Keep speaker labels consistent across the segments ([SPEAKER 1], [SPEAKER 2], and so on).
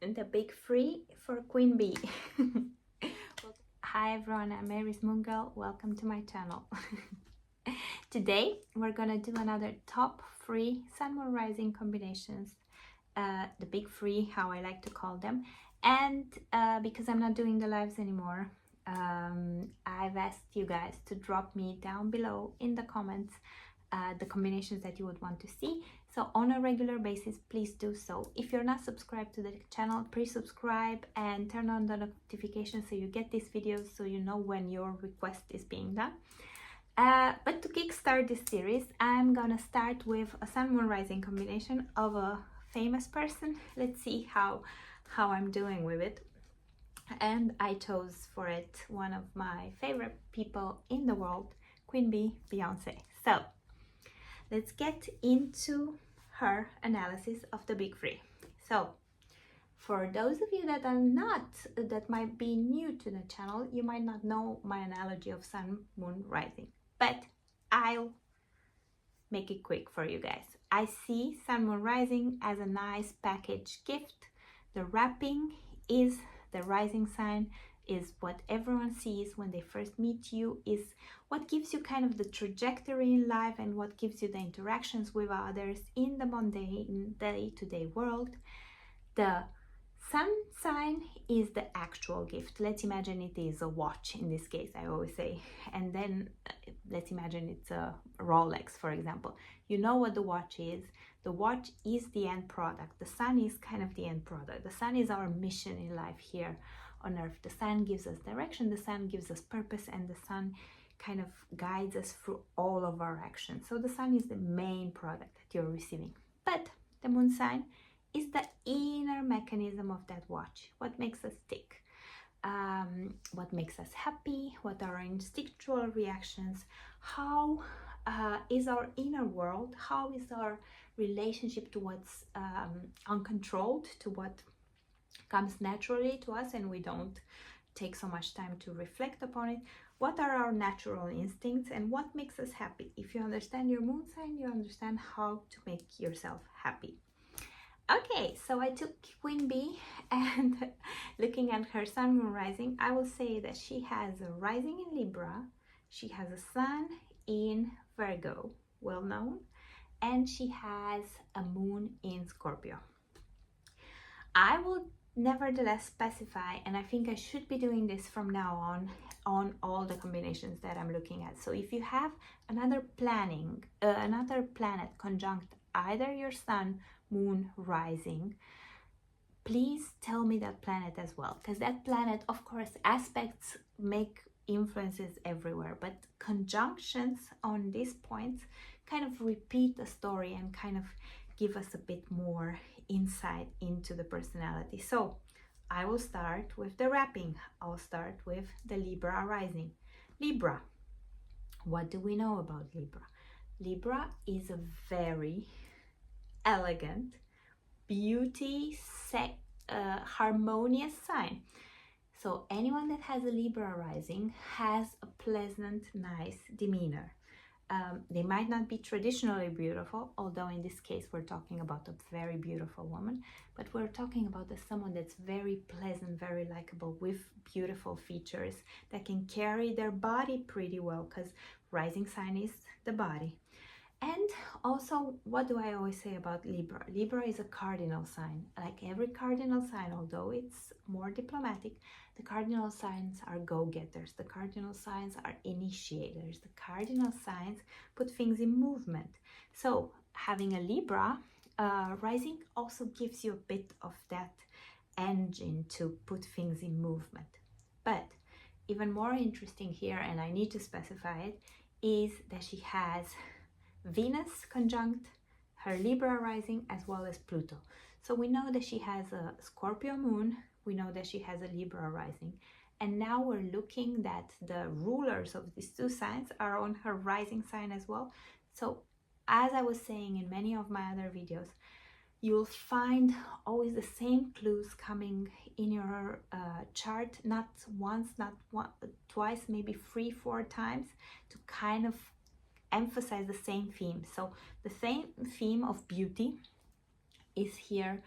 [SPEAKER 1] the big free for Queen B. Hi everyone, I'm Mary's Moon Girl. Welcome to my channel. Today we're gonna do another top 3 Sun Moon Rising combinations, the big 3, how I like to call them. And because I'm not doing the lives anymore, I've asked you guys to drop me down below in the comments the combinations that you would want to see. So on a regular basis, please do so. If you're not subscribed to the channel, please subscribe and turn on the notifications so you get these videos, so you know when your request is being done. But to kickstart this series, I'm gonna start with a Sun Moon Rising combination of a famous person. Let's see how I'm doing with it. And I chose for it one of my favorite people in the world, Queen B Beyonce. So let's get into her analysis of the big 3. So for those of you that might be new to the channel, you might not know my analogy of Sun Moon Rising, but I'll make it quick for you guys. I see Sun Moon Rising as a nice package gift. The wrapping is the rising sign, is what everyone sees when they first meet you, is what gives you kind of the trajectory in life and what gives you the interactions with others in the mundane day-to-day world. The sun sign is the actual gift. Let's imagine it is a watch in this case, I always say, and then let's imagine it's a Rolex, for example. You know what the watch is. The watch is the end product. The sun is kind of the end product. The sun is our mission in life here on earth. The sun gives us direction, the sun gives us purpose, and the sun kind of guides us through all of our actions. So the sun is the main product that you're receiving. But the moon sign is the inner mechanism of that watch. What makes us tick? What makes us happy? What are our instinctual reactions? How is our inner world? How is our relationship to what's uncontrolled, to what comes naturally to us and we don't take so much time to reflect upon it? What are our natural instincts and what makes us happy? If you understand your moon sign, you understand how to make yourself happy. Okay, so I took Queen B, and looking at her Sun Moon Rising, I will say that she has a rising in Libra, she has a sun in Virgo, well known, and she has a moon in Scorpio. I will nevertheless specify, and I think I should be doing this from now on all the combinations that I'm looking at. So if you have another planet conjunct either your sun, moon, rising, please tell me that planet as well, because that planet, of course, aspects make influences everywhere, but conjunctions on these points kind of repeat the story and kind of give us a bit more insight into the personality. So I will start with the wrapping. I'll start with the Libra rising. Libra, what do we know about Libra? Libra is a very elegant, beauty, harmonious sign. So anyone that has a Libra rising has a pleasant, nice demeanor. They might not be traditionally beautiful, although in this case we're talking about a very beautiful woman, but we're talking about someone that's very pleasant, very likable, with beautiful features that can carry their body pretty well, because rising sign is the body. And also, what do I always say about Libra? Libra is a cardinal sign. Like every cardinal sign, although it's more diplomatic, the cardinal signs are go-getters. The cardinal signs are initiators. The cardinal signs put things in movement. So having a Libra rising also gives you a bit of that engine to put things in movement. But even more interesting here, and I need to specify it, is that she has Venus conjunct her Libra rising as well as Pluto. So we know that she has a Scorpio moon, we know that she has a Libra rising, and now we're looking that the rulers of these two signs are on her rising sign as well. So as I was saying in many of my other videos, you'll find always the same clues coming in your chart, not once, not twice, maybe 3-4 times, to kind of emphasize the same theme. So the same theme of beauty is here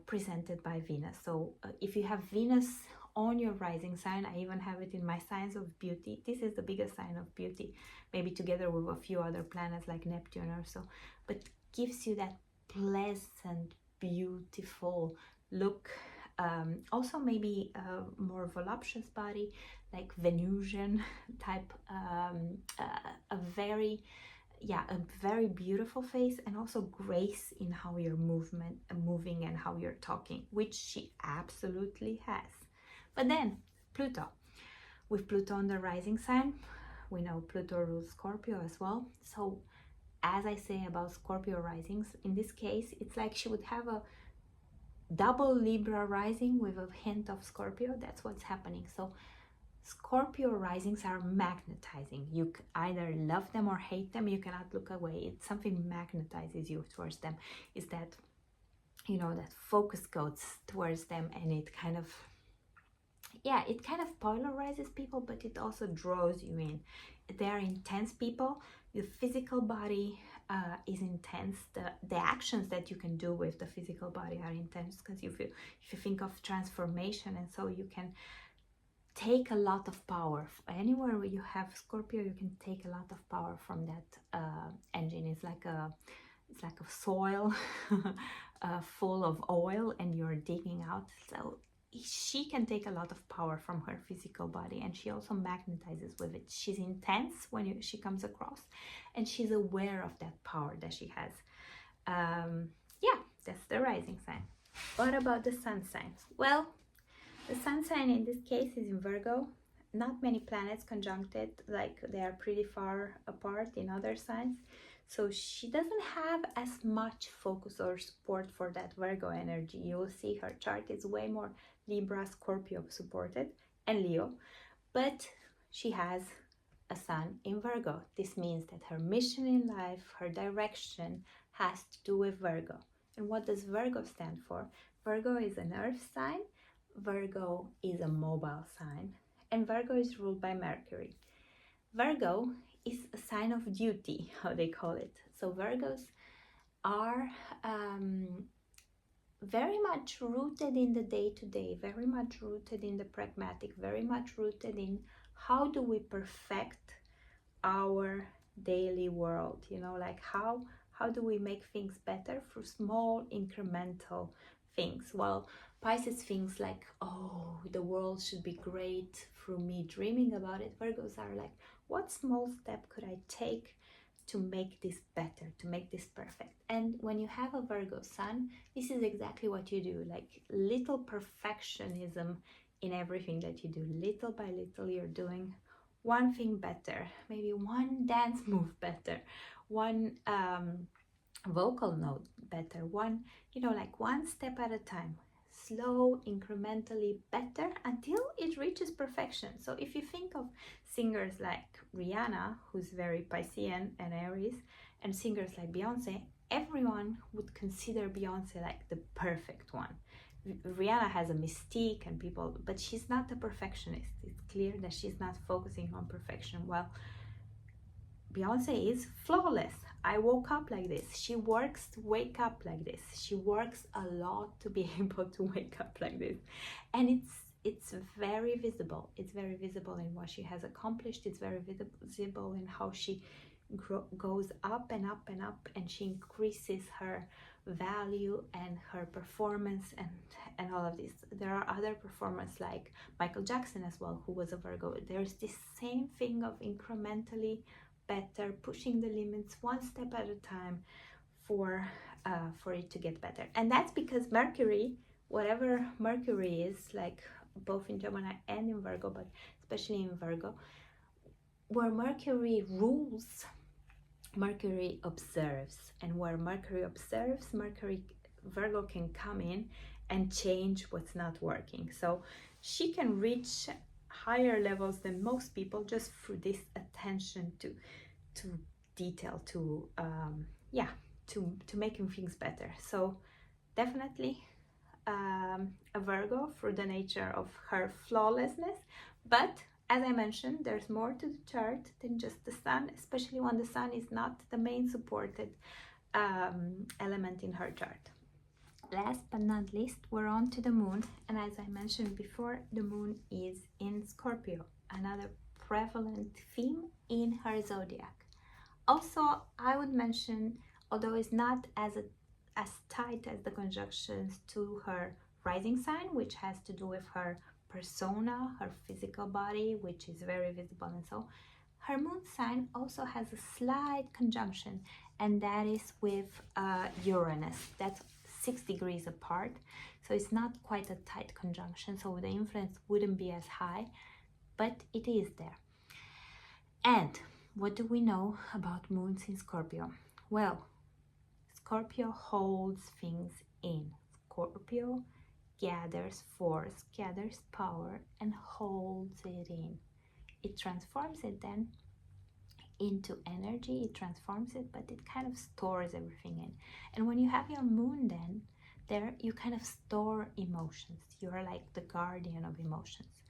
[SPEAKER 1] presented by Venus. So if you have Venus on your rising sign, I even have it in my signs of beauty. This is the biggest sign of beauty, maybe together with a few other planets like Neptune or so, but gives you that pleasant, beautiful look. Also maybe a more voluptuous body, like Venusian type, a very beautiful face, and also grace in how you're moving and how you're talking, which she absolutely has. But then Pluto, with Pluto on the rising sign, we know Pluto rules Scorpio as well. So as I say about Scorpio risings, in this case, it's like she would have a double Libra rising with a hint of Scorpio. That's what's happening. So Scorpio risings are magnetizing. You either love them or hate them. You cannot look away. It's something magnetizes you towards them. Is that, you know, that focus goes towards them, and it kind of polarizes people, but it also draws you in. They are intense people. The physical body is intense. The actions that you can do with the physical body are intense, because if you think of transformation, and so you can take a lot of power. Anywhere where you have Scorpio, you can take a lot of power from that engine. It's like a soil full of oil, and you're digging out. So she can take a lot of power from her physical body, and she also magnetizes with it. She's intense when she comes across, and she's aware of that power that she has. Yeah, that's the rising sign. What about the sun signs? Well, the sun sign in this case is in Virgo. Not many planets conjuncted, like they are pretty far apart in other signs. So she doesn't have as much focus or support for that Virgo energy. You will see her chart is way more Libra, Scorpio supported, and Leo. But she has a sun in Virgo. This means that her mission in life, her direction, has to do with Virgo. And what does Virgo stand for? Virgo is an earth sign. Virgo is a mobile sign, and Virgo is ruled by Mercury. Virgo is a sign of duty, how they call it. So Virgos are very much rooted in the day-to-day, very much rooted in the pragmatic, very much rooted in how do we perfect our daily world, you know, like how do we make things better through small incremental things. Well, Pisces thinks like, oh, the world should be great through me dreaming about it. Virgos are like, what small step could I take to make this better, to make this perfect? And when you have a Virgo sun, this is exactly what you do, like little perfectionism in everything that you do. Little by little, you're doing one thing better, maybe one dance move better, one vocal note better, one, you know, like one step at a time, slow, incrementally better until it reaches perfection. So if you think of singers like Rihanna, who's very Piscean and Aries, and singers like Beyonce, everyone would consider Beyonce like the perfect one. Rihanna has a mystique and people, but she's not a perfectionist. It's clear that she's not focusing on perfection. Well, Beyonce is flawless. I woke up like this. She works to wake up like this. She works a lot to be able to wake up like this. And it's very visible. It's very visible in what she has accomplished. It's very visible in how she goes up and up and up, and she increases her value and her performance and all of this. There are other performers like Michael Jackson as well, who was a Virgo. There's this same thing of incrementally better, pushing the limits one step at a time for it to get better. And that's because Mercury, whatever Mercury is, like both in Gemini and in Virgo, but especially in Virgo, where Mercury rules, Mercury observes, and where Mercury observes, Virgo can come in and change what's not working. So she can reach higher levels than most people just through this attention to detail, to making things better. So definitely a Virgo through the nature of her flawlessness. But as I mentioned, there's more to the chart than just the sun, especially when the sun is not the main supported element in her chart. last but not least, we're on to the moon. And as I mentioned before, the moon is in Scorpio, another prevalent theme in her zodiac. Also, I would mention, although it's not as tight as the conjunctions to her rising sign, which has to do with her persona, her physical body, which is very visible, and so her moon sign also has a slight conjunction, and that is with Uranus. That's 6 degrees apart, so it's not quite a tight conjunction, so the influence wouldn't be as high, but it is there. And what do we know about moons in Scorpio? Well, Scorpio holds things in. Scorpio gathers force, gathers power, and holds it in. It transforms it then into energy, it transforms it, but it kind of stores everything in. And when you have your moon then, there you kind of store emotions. You are like the guardian of emotions.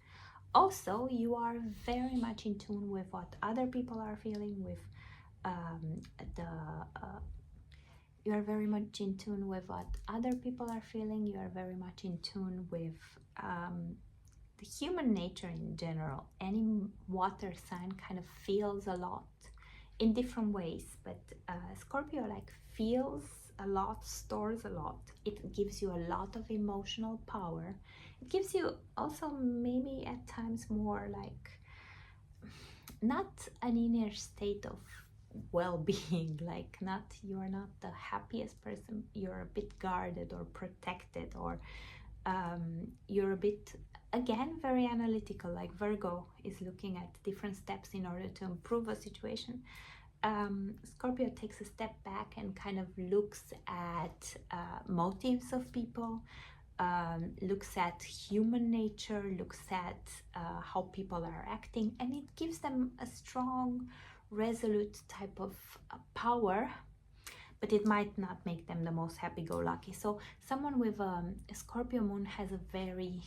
[SPEAKER 1] Also, you are very much in tune with what other people are feeling, with you are very much in tune with what other people are feeling. You are very much in tune with the human nature in general. Any water sign kind of feels a lot in different ways, but Scorpio like feels a lot, stores a lot. It gives you a lot of emotional power. It gives you also maybe at times more like not an inner state of well-being, like you are not the happiest person, you're a bit guarded or protected, or you're a bit, again, very analytical, like Virgo is looking at different steps in order to improve a situation. Scorpio takes a step back and kind of looks at motives of people, looks at human nature, looks at how people are acting, and it gives them a strong, resolute type of power, but it might not make them the most happy-go-lucky. So someone with a Scorpio moon has a very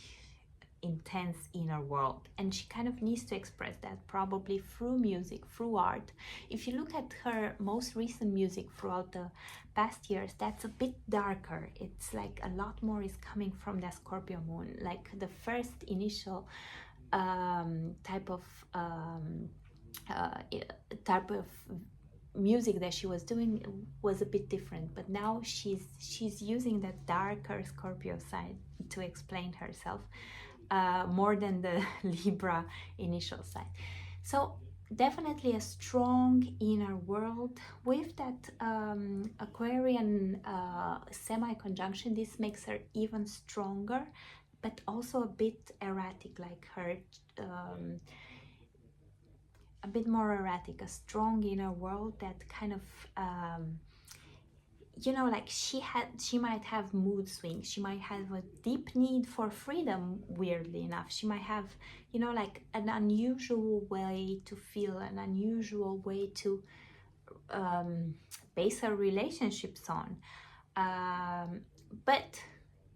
[SPEAKER 1] intense inner world, and she kind of needs to express that probably through music, through art. If you look at her most recent music throughout the past years, that's a bit darker. It's like a lot more is coming from the Scorpio moon. Like the first initial type of music that she was doing was a bit different, but now she's using that darker Scorpio side to explain herself, more than the Libra initial side. So definitely a strong inner world with that Aquarian semi-conjunction. This makes her even stronger, but also a bit erratic, like her a bit more erratic, a strong inner world that kind of you know, like she might have mood swings, she might have a deep need for freedom, weirdly enough. She might have, you know, like an unusual way to feel, an unusual way to base her relationships on, but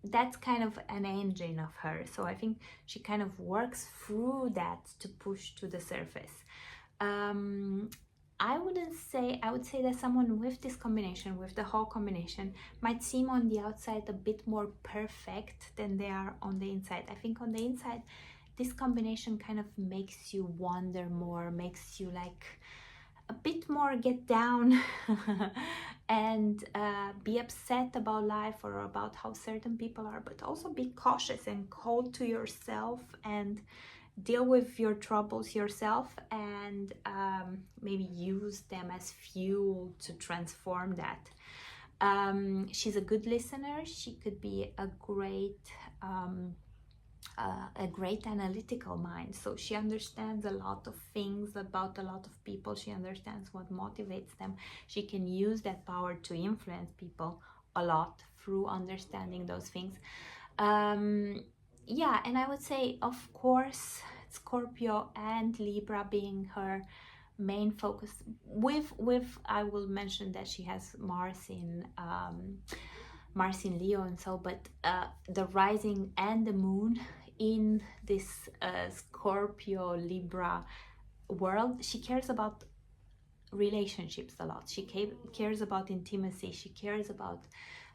[SPEAKER 1] that's kind of an engine of her. So I think she kind of works through that to push to the surface. I would say that someone with this combination, with the whole combination, might seem on the outside a bit more perfect than they are on the inside. I think on the inside, this combination kind of makes you wonder more, makes you like a bit more get down and be upset about life or about how certain people are, but also be cautious and cold to yourself and deal with your troubles yourself, and maybe use them as fuel to transform that. She's a good listener. She could be a great analytical mind, so she understands a lot of things about a lot of people. She understands what motivates them. She can use that power to influence people a lot through understanding those things. Yeah, and I would say, of course, Scorpio and Libra being her main focus, with I will mention that she has Mars in Leo and so, but the rising and the moon in this Scorpio Libra world, she cares about relationships a lot. She cares about intimacy. She cares about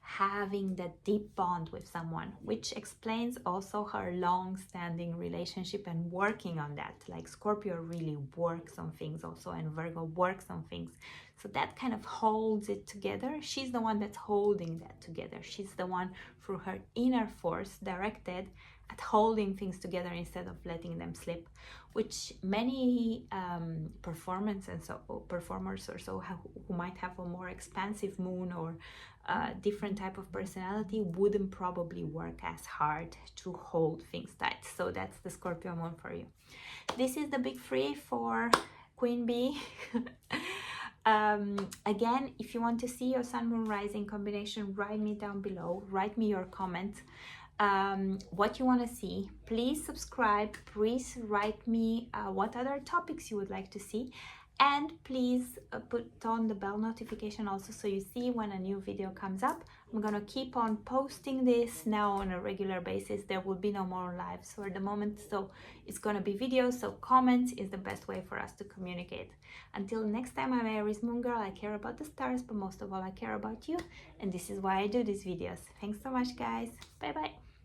[SPEAKER 1] having that deep bond with someone, which explains also her long-standing relationship and working on that. Like Scorpio really works on things also, and Virgo works on things. So that kind of holds it together. She's the one that's holding that together. She's the one through her inner force directed at holding things together instead of letting them slip, which many performers or so who might have a more expansive moon or different type of personality wouldn't probably work as hard to hold things tight. So that's the Scorpio moon for you. This is the big three for Queen B. Again, if you want to see your sun moon rising combination, write me down below, write me your comment, what you want to see. Please subscribe, please write me what other topics you would like to see, and please put on the bell notification also so you see when a new video comes up. I'm gonna keep on posting this now on a regular basis. There will be no more lives for the moment, so it's gonna be videos, so comments is the best way for us to communicate. Until next time, I'm Aries Moon Girl. I care about the stars, but most of all I care about you, and this is why I do these videos. Thanks so much, guys. Bye bye.